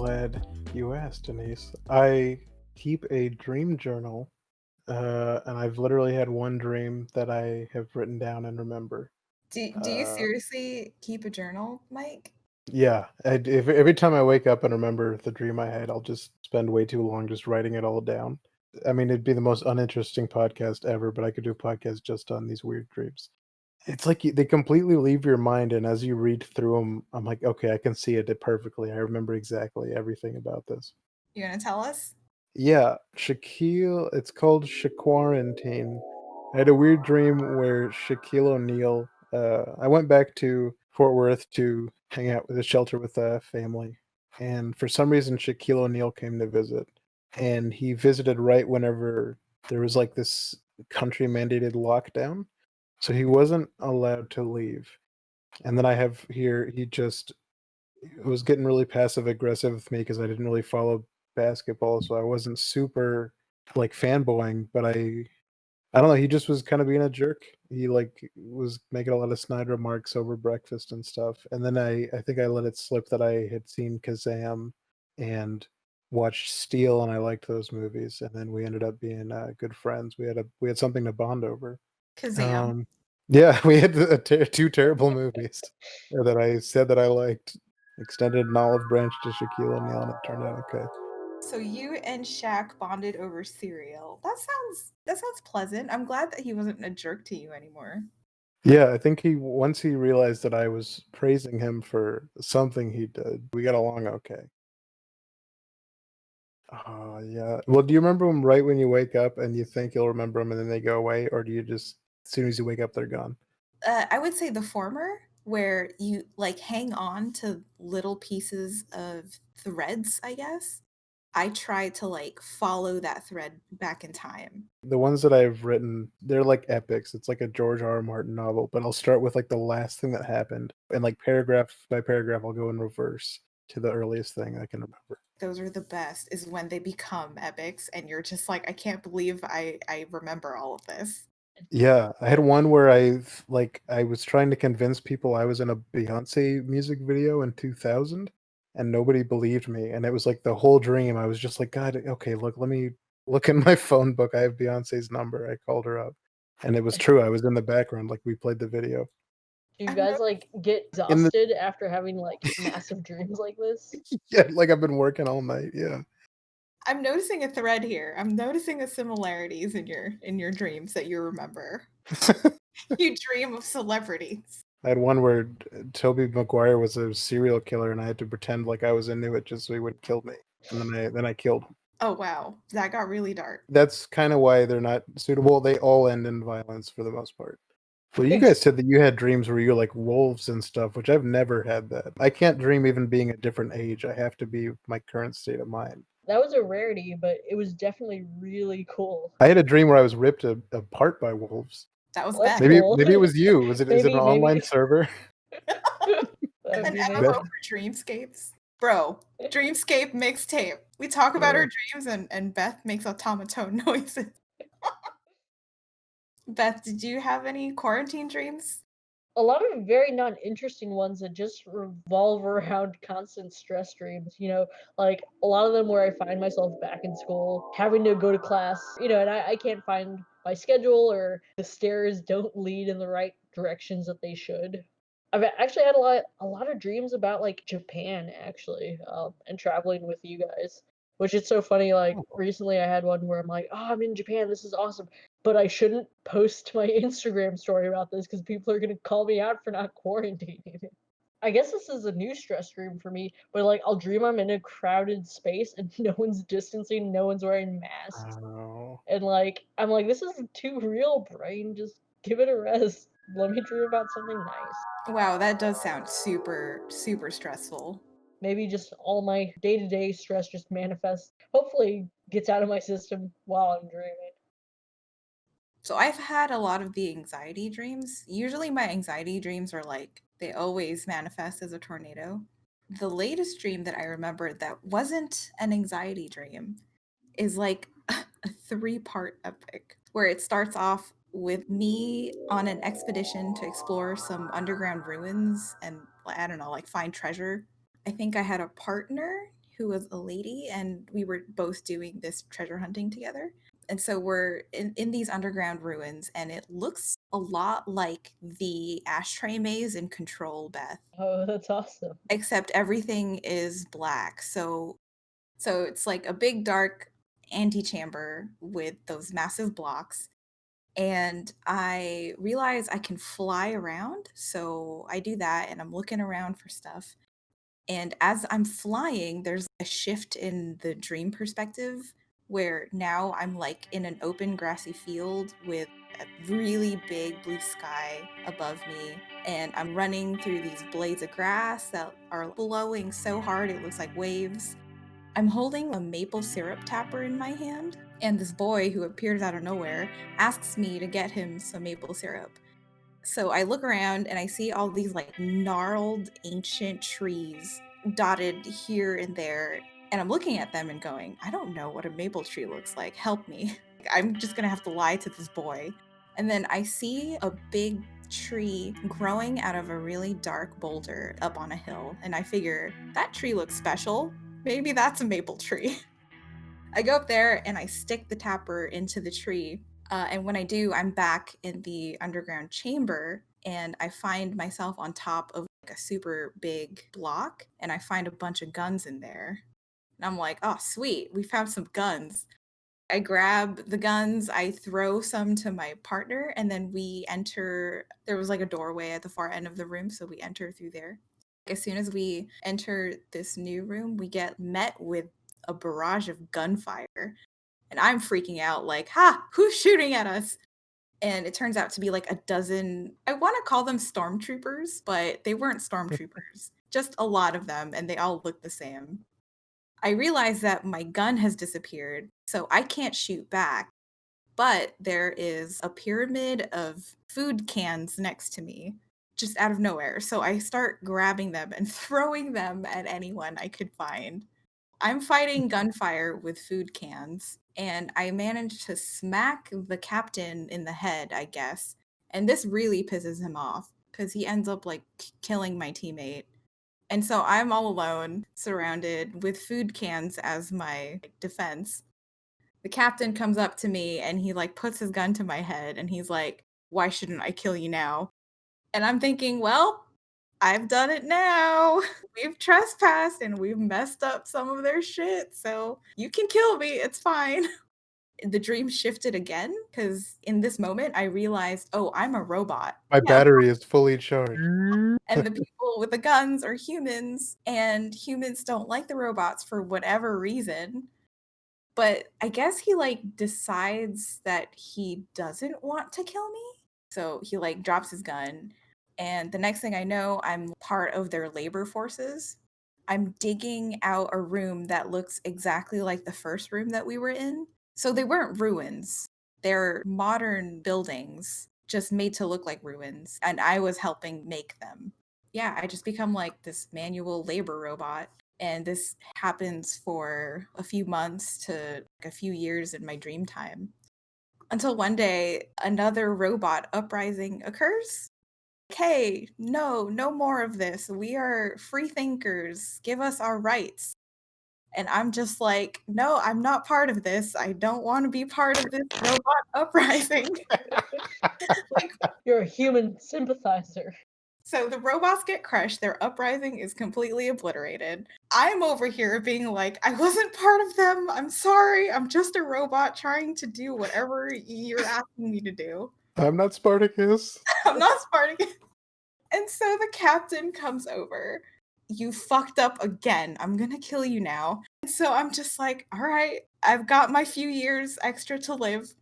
glad you asked, Denise. I keep a dream journal, and I've literally had one dream that I have written down and remember. Do you Uh, seriously keep a journal, Mike? yeah, if every time I wake up and remember the dream I had, I'll just spend way too long just writing it all down. I mean, it'd be the most uninteresting podcast ever, but I could do a podcast just on these weird dreams. It's like they completely leave your mind, and as you read through them, I'm like, okay, I can see it perfectly. I remember exactly everything about this. You gonna tell us? Yeah, Shaquille it's called Shaquarantine. I had a weird dream where Shaquille O'Neal I went back to Fort Worth to hang out with a shelter with a family, and for some reason, Shaquille O'Neal came to visit, and he visited right whenever there was, like, this country-mandated lockdown, so he wasn't allowed to leave, and then I have here he just was getting really passive aggressive with me because I didn't really follow basketball, so I wasn't super like fanboying, but I don't know, he just was kind of being a jerk. He like was making a lot of snide remarks over breakfast and stuff. And then I think I let it slip that I had seen Kazam and watched Steel and I liked those movies and then we ended up being good friends. We had something to bond over. Kazam. Um, yeah, we had two terrible movies that I said that I liked. Extended an olive branch to Shaquille O'Neal, and it turned out okay. So you and Shaq bonded over cereal. That sounds pleasant. I'm glad that he wasn't a jerk to you anymore. Yeah, I think he once he realized that I was praising him for something he did, we got along okay. Oh, yeah. Well, do you remember them right when you wake up and you think you'll remember them and then they go away, or do you just as soon as you wake up they're gone? I would say the former, where you like hang on to little pieces of threads, I guess. I try to like follow that thread back in time. The ones that I've written, they're like epics. It's like a George R. R. Martin novel, but I'll start with like the last thing that happened, and like paragraph by paragraph, I'll go in reverse to the earliest thing I can remember. Those are the best, is when they become epics and you're just like, I can't believe I remember all of this. Yeah, I had one where I was trying to convince people I was in a Beyoncé music video in 2000, and nobody believed me, and it was like the whole dream. I was just like, "God, okay, look, let me look in my phone book. I have Beyoncé's number." I called her up, and it was true. I was in the background, like we played the video. Do you I'm guys like get In the exhausted after having like massive dreams like this? yeah, like I've been working all night. Yeah. I'm noticing a thread here. I'm noticing the similarities in your dreams that you remember. You dream of celebrities. I had one where Toby Maguire was a serial killer, and I had to pretend like I was into it just so he wouldn't kill me, and then I killed him. Oh wow, that got really dark. That's kinda why they're not suitable. They all end in violence for the most part. Well, you Ex- guys said that you had dreams where you're like wolves and stuff, which I've never had that. I can't dream even being a different age. I have to be my current state of mind. that was a rarity, but it was definitely really cool. I had a dream where I was ripped apart by wolves. That was Well, that's Beth. Maybe cool. maybe it was you. Is it an Maybe online server? that'd An be MMO amazing. for Dreamscapes. Bro, Dreamscape mixtape. We talk about our Uh, dreams and Beth makes automaton noises. Beth, did you have any quarantine dreams? A lot of very non-interesting ones that just revolve around constant stress dreams, like a lot of them where I find myself back in school having to go to class, and I can't find my schedule or the stairs don't lead in the right directions that they should. I've actually had a lot of dreams about like Japan actually, and traveling with you guys. Which is so funny. Like recently, I had one where I'm like, "Oh, I'm in Japan. This is awesome," but I shouldn't post my Instagram story about this because people are gonna call me out for not quarantining. I guess this is a new stress dream for me, but like I'll dream I'm in a crowded space and no one's distancing, no one's wearing masks, oh. and like I'm like, this is too real, brain. Just give it a rest. Let me dream about something nice. Wow, that does sound super, super stressful. Maybe just all my day-to-day stress just manifests. Hopefully, gets out of my system while I'm dreaming. So I've had a lot of the anxiety dreams. Usually my anxiety dreams are like they always manifest as a tornado. The latest dream that I remember that wasn't an anxiety dream is like a three-part epic where it starts off with me on an expedition to explore some underground ruins and I don't know, like find treasure. I think I had a partner who was a lady, and we were both doing this treasure hunting together. And so we're in these underground ruins, and it looks a lot like the ashtray maze in Control, Beth. Oh, that's awesome. Except everything is black. So it's like a big dark antechamber with those massive blocks. And I realize I can fly around. So I do that and I'm looking around for stuff. And as I'm flying, there's a shift in the dream perspective where now I'm like in an open grassy field with a really big blue sky above me. And I'm running through these blades of grass that are blowing so hard it looks like waves. I'm holding a maple syrup tapper in my hand, and this boy who appears out of nowhere asks me to get him some maple syrup. So I look around and I see all these like gnarled ancient trees dotted here and there. And I'm looking at them and going, I don't know what a maple tree looks like. Help me. I'm just going to have to lie to this boy. And then I see a big tree growing out of a really dark boulder up on a hill. And I figure that tree looks special. Maybe that's a maple tree. I go up there and I stick the tapper into the tree. And when I do, I'm back in the underground chamber and I find myself on top of like a super big block and I find a bunch of guns in there. And I'm like, oh, sweet, we found some guns. I grab the guns, I throw some to my partner, and then we enter. There was like a doorway at the far end of the room, so we enter through there. As soon as we enter this new room, we get met with a barrage of gunfire. And I'm freaking out, like, ha, who's shooting at us? And it turns out to be like a dozen, I want to call them stormtroopers, but they weren't stormtroopers, just a lot of them, and they all look the same. I realize that my gun has disappeared, so I can't shoot back. But there is a pyramid of food cans next to me, just out of nowhere. So I start grabbing them and throwing them at anyone I could find. I'm fighting gunfire with food cans, and I managed to smack the captain in the head, I guess. And this really pisses him off because he ends up like killing my teammate. And so I'm all alone, surrounded with food cans as my defense. The captain comes up to me and he like puts his gun to my head and he's like, "Why shouldn't I kill you now?" And I'm thinking, well, I've done it now. We've trespassed and we've messed up some of their shit. So you can kill me. It's fine. The dream shifted again because in this moment I realized, oh, I'm a robot. My Yeah. battery is fully charged. And the people with the guns are humans, and humans don't like the robots for whatever reason. But I guess he like decides that he doesn't want to kill me. So he like drops his gun. And the next thing I know, I'm part of their labor forces. I'm digging out a room that looks exactly like the first room that we were in. So they weren't ruins, they're modern buildings, just made to look like ruins. And I was helping make them. Yeah, I just become like this manual labor robot. And this happens for a few months to a few years in my dream time. Until one day, another robot uprising occurs. Hey, no more of this. We are free thinkers. Give us our rights. And I'm just like, no, I'm not part of this. I don't want to be part of this robot uprising. Like, You're a human sympathizer. so the robots get crushed, their uprising is completely obliterated. I'm over here being like, I wasn't part of them. I'm sorry. I'm just a robot trying to do whatever you're asking me to do. I'm not Spartacus. I'm not Spartacus. And so the captain comes over. You fucked up again. I'm gonna kill you now. And so I'm just like, all right, I've got my few years extra to live.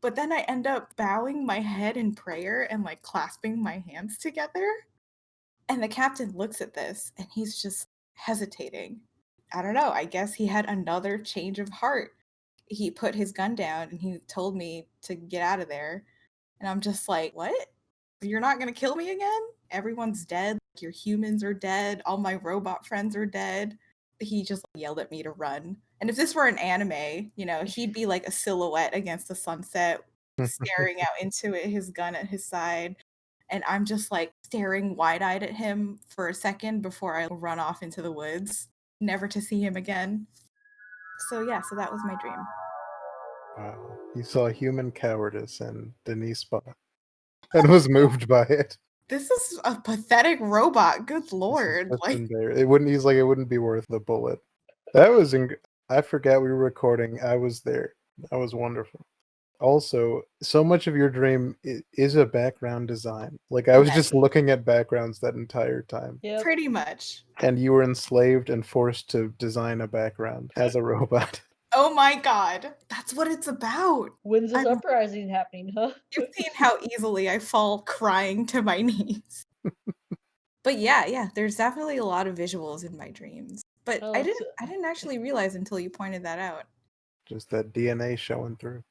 But then I end up bowing my head in prayer and like clasping my hands together. And the captain looks at this and he's just hesitating. I don't know. I guess he had another change of heart. He put his gun down and he told me to get out of there. And I'm just like, what? You're not going to kill me again? Everyone's dead. Your humans are dead. All my robot friends are dead. He just yelled at me to run. And if this were an anime, he'd be like a silhouette against the sunset, staring out into it, his gun at his side. And I'm just like staring wide eyed at him for a second before I run off into the woods. never to see him again. So yeah, so that was my dream. Wow. You saw human cowardice and Denise and was moved by it. This is a pathetic robot. Good This is lord. just Like, embarrassing. It wouldn't. He's like, it wouldn't be worth the bullet. That was. I forgot we were recording. I was there. That was wonderful. Also, so much of your dream is a background design. Like I was yes, just looking at backgrounds that entire time, Yep. pretty much. and you were enslaved and forced to design a background as a robot. Oh my god. That's what it's about. When's this I'm- uprising happening, huh? You've seen how easily I fall crying to my knees. But yeah, there's definitely a lot of visuals in my dreams. But Oh, I that's didn't actually realize until you pointed that out. Just that DNA showing through.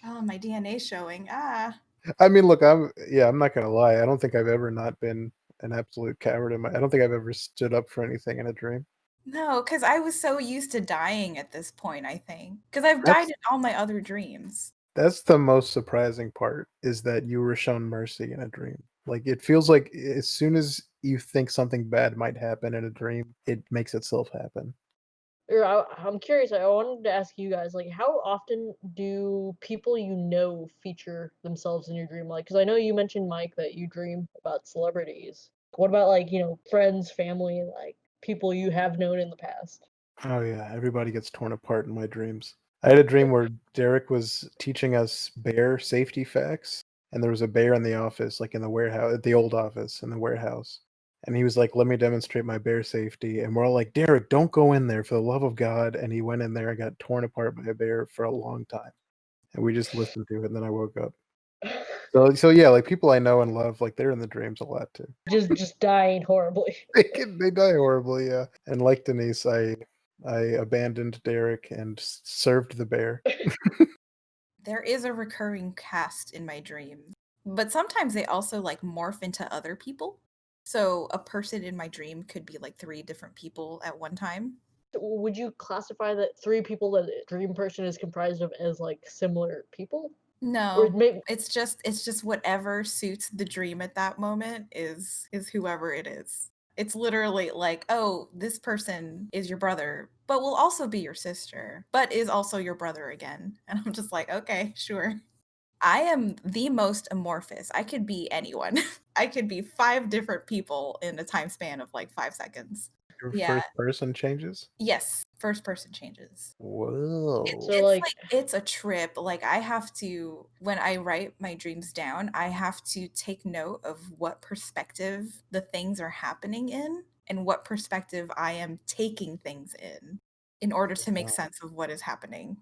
Oh, my DNA showing. Ah. I mean, look, I'm not gonna lie. I don't think I've ever not been an absolute coward I don't think I've ever stood up for anything in a dream. No, because I was so used to dying at this point, I think. Because I've That's died in all my other dreams. that's the most surprising part is that you were shown mercy in a dream. Like it feels like as soon as you think something bad might happen in a dream, it makes itself happen. I'm curious. I wanted to ask you guys, like, how often do people you know feature themselves in your dream? Like, because I know you mentioned, Mike, that you dream about celebrities. What about, like, friends, family, like people you have known in the past? Oh yeah, everybody gets torn apart in my dreams. I had a dream where Derek was teaching us bear safety facts, and there was a bear in the office, like in the warehouse, at the old office in the warehouse. And he was like, "Let me demonstrate my bear safety." And we're all like, "Derek, don't go in there for the love of God." And he went in there and got torn apart by a bear for a long time. And we just listened to it, and then I woke up. So yeah, like people I know and love, like they're in the dreams a lot too. just dying horribly. They die horribly, yeah. And like Denise, I abandoned Derek and served the bear. There is a recurring cast in my dreams. But sometimes they also like morph into other people. So a person in my dream could be like 3 different people at one time. Would you classify that 3 people that a dream person is comprised of as like similar people? Or No, maybe it's just whatever suits the dream at that moment is whoever it is. It's literally like, oh, this person is your brother, but will also be your sister, but is also your brother again. And I'm just like, okay, sure. I am the most amorphous. I could be anyone. I could be 5 different people in a time span of like 5 seconds. Your Yeah. first person changes? Yes. First person changes. Whoa. So, It's like- like it's a trip. Like I have to when I write my dreams down, I have to take note of what perspective the things are happening in and what perspective I am taking things in order to make Wow. sense of what is happening.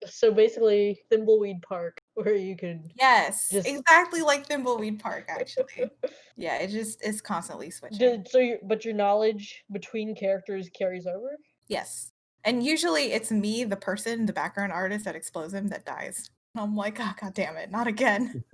so basically Thimbleweed Park, where you can Yes, just exactly like Thimbleweed Park, actually. Yeah, it's constantly switching. but your knowledge between characters carries over. Yes. And usually it's me, the person, the background artist that explodes him that dies. And I'm like, oh, God damn it, not again.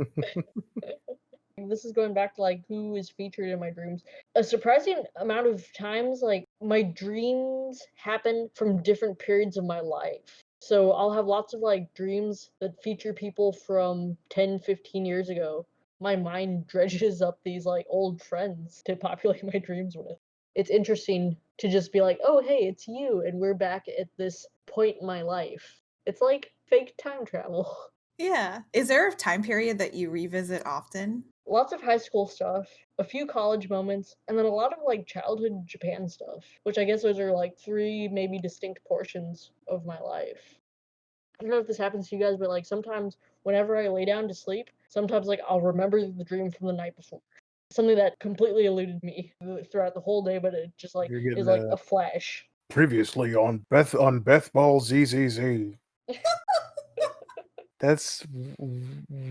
This is going back to like who is featured in my dreams. A surprising amount of times, like my dreams happen from different periods of my life. So I'll have lots of like dreams that feature people from 10, 15 years ago. My mind dredges up these like old friends to populate my dreams with. It's interesting to just be like, oh, hey, it's you, and we're back at this point in my life. It's like fake time travel. Yeah. Is there a time period that you revisit often? Lots of high school stuff, a few college moments, and then a lot of like childhood Japan stuff, which I guess those are like 3 maybe distinct portions of my life. I don't know if this happens to you guys, but like sometimes whenever I lay down to sleep, sometimes like I'll remember the dream from the night before. Something that completely eluded me throughout the whole day, but it just like You're is getting like a flash. previously on Beth Ball ZZZ. That's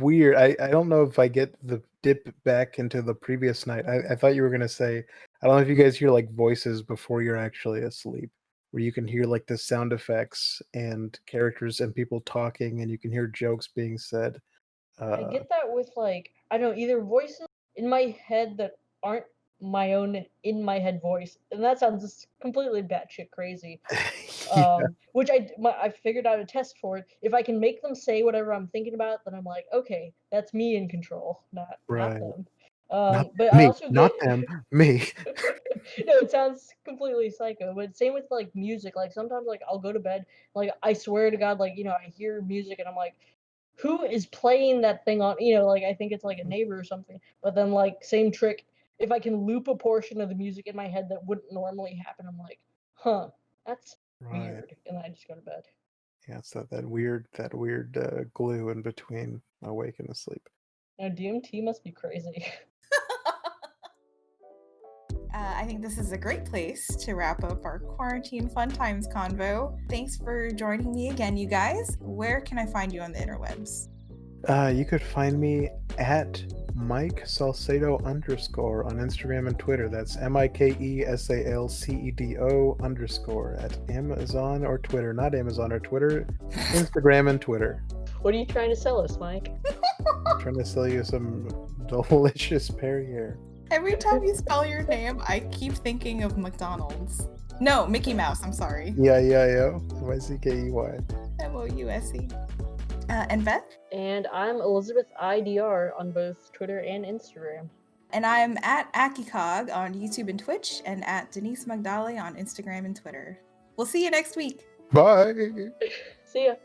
weird. I don't know if I get the dip back into the previous night. I thought you were gonna say, I don't know if you guys hear like voices before you're actually asleep, where you can hear like the sound effects and characters and people talking, and you can hear jokes being said. I get that with like I don't know either voices in my head that aren't my own in my head voice, and that sounds just completely batshit crazy. Yeah, Which I figured out a test for it. If I can make them say whatever I'm thinking about, then I'm like, okay, that's me in control, not right. them. Not But I me, also not get them, me. no, it sounds completely psycho. But same with like music. Like sometimes like I'll go to bed, like I swear to God, like I hear music and I'm like, who is playing that thing on? Like I think it's like a neighbor or something. But then like same trick. If I can loop a portion of the music in my head that wouldn't normally happen, I'm like, huh, that's Right. weird, and then I just go to bed. Yeah, it's that weird glue in between awake and asleep. Now DMT must be crazy. I think this is a great place to wrap up our quarantine fun times convo. Thanks for joining me again, you guys. Where can I find you on the interwebs? You could find me at Mike Salcedo _ on Instagram and Twitter. That's MikeSalcedo at Amazon or Twitter. Not Amazon or Twitter, Instagram and Twitter. What are you trying to sell us, Mike? I'm trying to sell you some delicious Perrier. Every time you spell your name, I keep thinking of McDonald's. No, Mickey Mouse, I'm sorry. Myckey. Mouse. And Beth? And I'm Elizabeth IDR on both Twitter and Instagram. And I'm at Akicog on YouTube and Twitch, and at Denise Magdale on Instagram and Twitter. We'll see you next week. Bye. See ya.